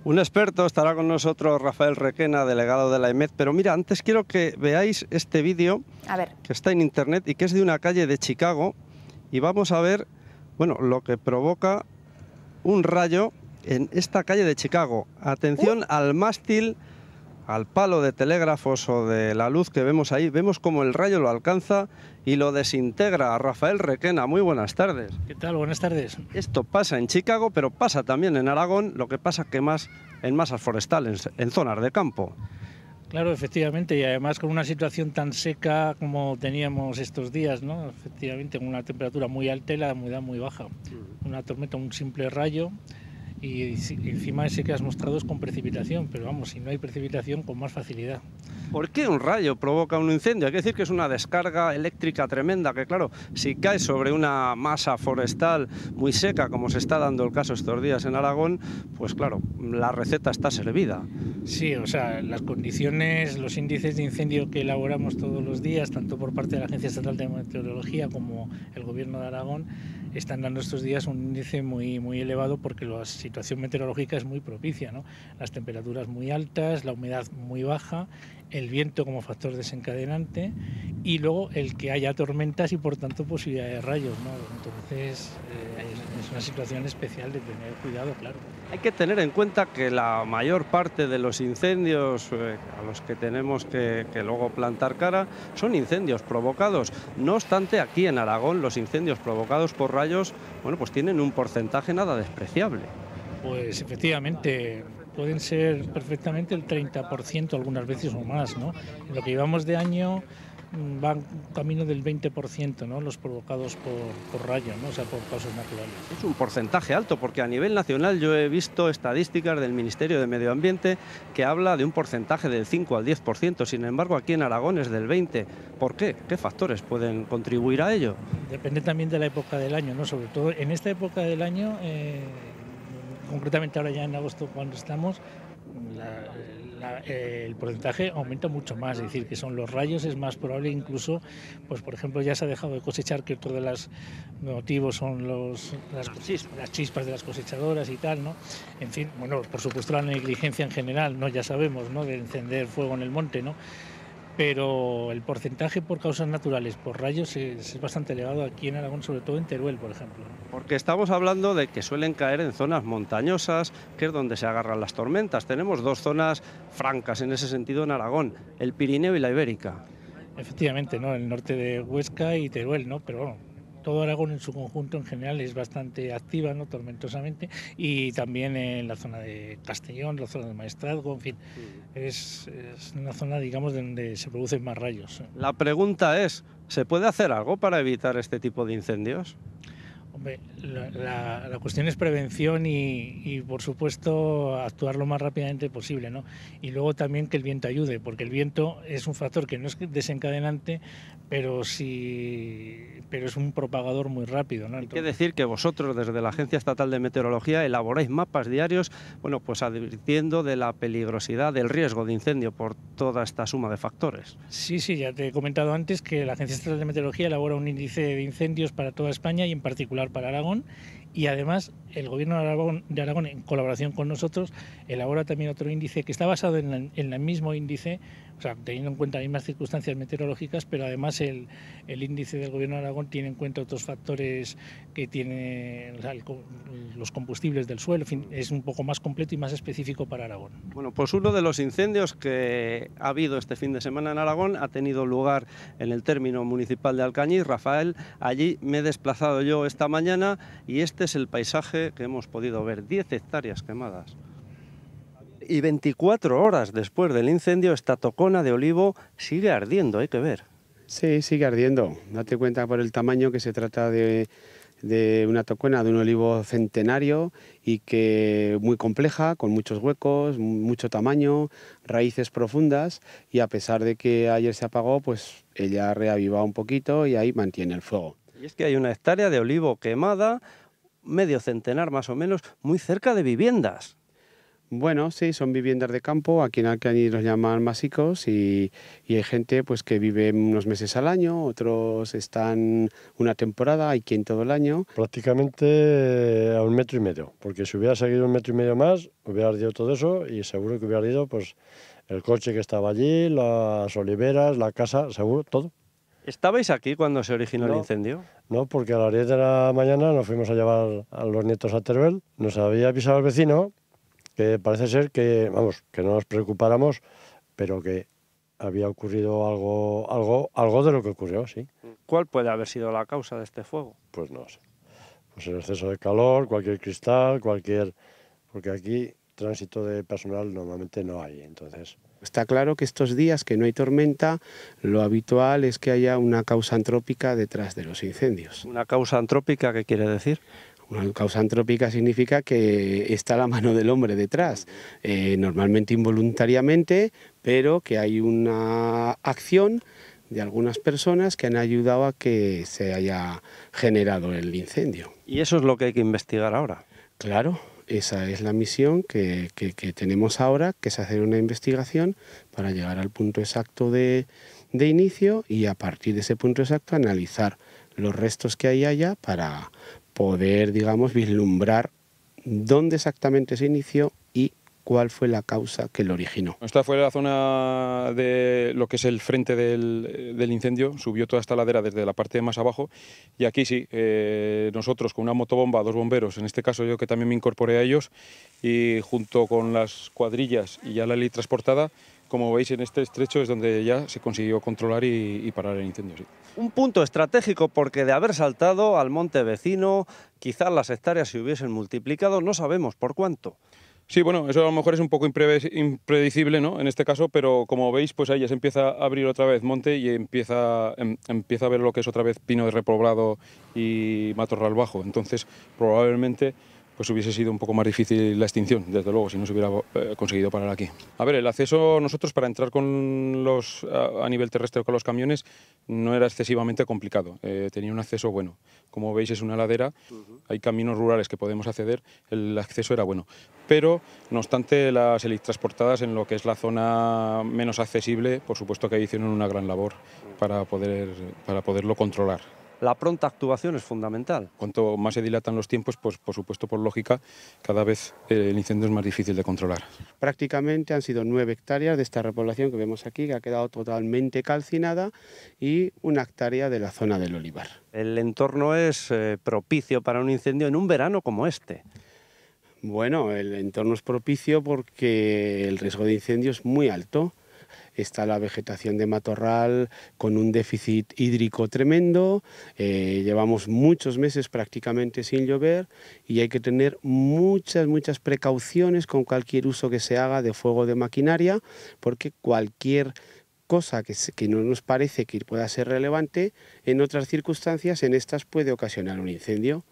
Un experto estará con nosotros, Rafael Requena, delegado de la EMET. Pero mira, antes quiero que veáis este vídeo que está en internet y que es de una calle de Chicago. Y vamos a ver, bueno, lo que provoca un rayo en esta calle de Chicago. Atención al mástil, al palo de telégrafos o de la luz que vemos ahí. Vemos cómo el rayo lo alcanza y lo desintegra. Rafael Requena, muy buenas tardes. ¿Qué tal? Buenas tardes. Esto pasa en Chicago, pero pasa también en Aragón, lo que pasa que más en masas forestales, en zonas de campo. Claro, efectivamente, y además con una situación tan seca como teníamos estos días, ¿no? Efectivamente, con una temperatura muy alta y la humedad muy baja. Una tormenta, un simple rayo, y encima ese que has mostrado es con precipitación, pero vamos, si no hay precipitación, con más facilidad. ¿Por qué un rayo provoca un incendio? Hay que decir que es una descarga eléctrica tremenda, que claro, si cae sobre una masa forestal muy seca, como se está dando el caso estos días en Aragón, pues claro, la receta está servida. Sí, o sea, las condiciones, los índices de incendio que elaboramos todos los días, tanto por parte de la Agencia Estatal de Meteorología como el Gobierno de Aragón, están dando estos días un índice muy elevado porque la situación meteorológica es muy propicia, ¿no? Las temperaturas muy altas, la humedad muy baja, el viento como factor desencadenante y luego el que haya tormentas y por tanto posibilidad de rayos, ¿no? Entonces es una situación especial de tener cuidado, claro. Hay que tener en cuenta que la mayor parte de los incendios a los que tenemos que luego plantar cara son incendios provocados. No obstante, aquí en Aragón los incendios provocados por rayos, bueno, pues tienen un porcentaje nada despreciable. Pues efectivamente, pueden ser perfectamente el 30%, algunas veces o más, ¿no? En lo que llevamos de año van camino del 20%, ¿no? Los provocados por rayos, ¿no? O sea, por causas naturales. Es un porcentaje alto, porque a nivel nacional yo he visto estadísticas del Ministerio de Medio Ambiente que habla de un porcentaje del 5 al 10%, sin embargo aquí en Aragón es del 20%. ¿Por qué? ¿Qué factores pueden contribuir a ello? Depende también de la época del año, ¿no? Sobre todo en esta época del año, concretamente ahora ya en agosto cuando estamos, el porcentaje aumenta mucho más, es decir, que son los rayos, es más probable incluso, pues por ejemplo ya se ha dejado de cosechar, que otro de los motivos son las chispas de las cosechadoras y tal, ¿no? En fin, bueno, por supuesto la negligencia en general, ¿no? Ya sabemos, ¿no? De encender fuego en el monte, ¿no? Pero el porcentaje por causas naturales, por rayos, es bastante elevado aquí en Aragón, sobre todo en Teruel, por ejemplo. Porque estamos hablando de que suelen caer en zonas montañosas, que es donde se agarran las tormentas. Tenemos dos zonas francas en ese sentido en Aragón, el Pirineo y la Ibérica. Efectivamente, ¿no? El norte de Huesca y Teruel, ¿no? Pero bueno, todo Aragón en su conjunto en general es bastante activa, ¿no? Tormentosamente, y también en la zona de Castellón, la zona de Maestrazgo, en fin, es una zona, digamos, donde se producen más rayos. La pregunta es, ¿se puede hacer algo para evitar este tipo de incendios? Hombre, la cuestión es prevención y, por supuesto, actuar lo más rápidamente posible, ¿no? Y luego también que el viento ayude, porque el viento es un factor que no es desencadenante, pero es un propagador muy rápido, ¿no? Hay que decir que vosotros, desde la Agencia Estatal de Meteorología, elaboráis mapas diarios, bueno, pues advirtiendo de la peligrosidad, del riesgo de incendio por toda esta suma de factores. Sí, ya te he comentado antes que la Agencia Estatal de Meteorología elabora un índice de incendios para toda España y en particular para Aragón, y además el Gobierno de Aragón, en colaboración con nosotros, elabora también otro índice que está basado en el mismo índice, o sea, teniendo en cuenta las mismas circunstancias meteorológicas, pero además el índice del Gobierno de Aragón tiene en cuenta otros factores que tiene, o sea, los combustibles del suelo, en fin, es un poco más completo y más específico para Aragón. Bueno, pues uno de los incendios que ha habido este fin de semana en Aragón ha tenido lugar en el término municipal de Alcañiz. Rafael, allí me he desplazado yo esta mañana y este es el paisaje que hemos podido ver, 10 hectáreas quemadas. Y 24 horas después del incendio, esta tocona de olivo sigue ardiendo, hay que ver. Sí, sigue ardiendo. Date cuenta por el tamaño que se trata de una tocona, de un olivo centenario y que muy compleja, con muchos huecos, mucho tamaño, raíces profundas, y a pesar de que ayer se apagó, pues ella ha reavivado un poquito y ahí mantiene el fuego. Y es que hay una hectárea de olivo quemada, medio centenar más o menos, muy cerca de viviendas. Bueno, sí, son viviendas de campo, aquí en Alcañiz los llaman masicos y hay gente pues que vive unos meses al año, otros están una temporada, hay quien todo el año. Prácticamente a 1,5 metros, porque si hubiera seguido 1,5 metros más, hubiera ardido todo eso y seguro que hubiera ardido pues el coche que estaba allí, las oliveras, la casa, seguro, todo. ¿Estabais aquí cuando se originó el incendio? No, porque a las 10 de la mañana nos fuimos a llevar a los nietos a Teruel, nos había avisado el vecino que parece ser que, vamos, que no nos preocupáramos, pero que había ocurrido algo de lo que ocurrió, sí. ¿Cuál puede haber sido la causa de este fuego? Pues no sé. Pues el exceso de calor, cualquier cristal, porque aquí tránsito de personal normalmente no hay, entonces. Está claro que estos días que no hay tormenta, lo habitual es que haya una causa antrópica detrás de los incendios. ¿Una causa antrópica qué quiere decir? Una causa antrópica significa que está la mano del hombre detrás, normalmente involuntariamente, pero que hay una acción de algunas personas que han ayudado a que se haya generado el incendio. ¿Y eso es lo que hay que investigar ahora? Claro, esa es la misión que tenemos ahora, que es hacer una investigación para llegar al punto exacto de inicio y a partir de ese punto exacto analizar los restos que hay allá para poder, digamos, vislumbrar dónde exactamente se inició y cuál fue la causa que lo originó. Esta fue la zona de lo que es el frente del incendio, subió toda esta ladera desde la parte más abajo y aquí sí, nosotros con una motobomba, 2 bomberos, en este caso yo que también me incorporé a ellos y junto con las cuadrillas y ya la ley transportada, como veis en este estrecho es donde ya se consiguió controlar y parar el incendio. Sí. Un punto estratégico porque de haber saltado al monte vecino, quizás las hectáreas se hubiesen multiplicado, no sabemos por cuánto. Sí, bueno, eso a lo mejor es un poco impredecible, ¿no? En este caso, pero como veis, pues ahí ya se empieza a abrir otra vez monte y empieza a ver lo que es otra vez pino de repoblado y matorral bajo. Entonces, probablemente pues hubiese sido un poco más difícil la extinción, desde luego, si no se hubiera conseguido parar aquí. A ver, el acceso nosotros para entrar con a nivel terrestre con los camiones no era excesivamente complicado, tenía un acceso bueno. Como veis es una ladera, hay caminos rurales que podemos acceder, el acceso era bueno. Pero, no obstante, las electransportadas en lo que es la zona menos accesible, por supuesto que ahí hicieron una gran labor para poderlo controlar. La pronta actuación es fundamental. Cuanto más se dilatan los tiempos, pues por supuesto, por lógica, cada vez el incendio es más difícil de controlar. Prácticamente han sido 9 hectáreas de esta repoblación que vemos aquí, que ha quedado totalmente calcinada, y 1 hectárea de la zona del olivar. El entorno es propicio para un incendio en un verano como este. Bueno, el entorno es propicio porque el riesgo de incendio es muy alto. Está la vegetación de matorral con un déficit hídrico tremendo, llevamos muchos meses prácticamente sin llover y hay que tener muchas precauciones con cualquier uso que se haga de fuego de maquinaria, porque cualquier cosa que no nos parece que pueda ser relevante, en otras circunstancias, en estas puede ocasionar un incendio.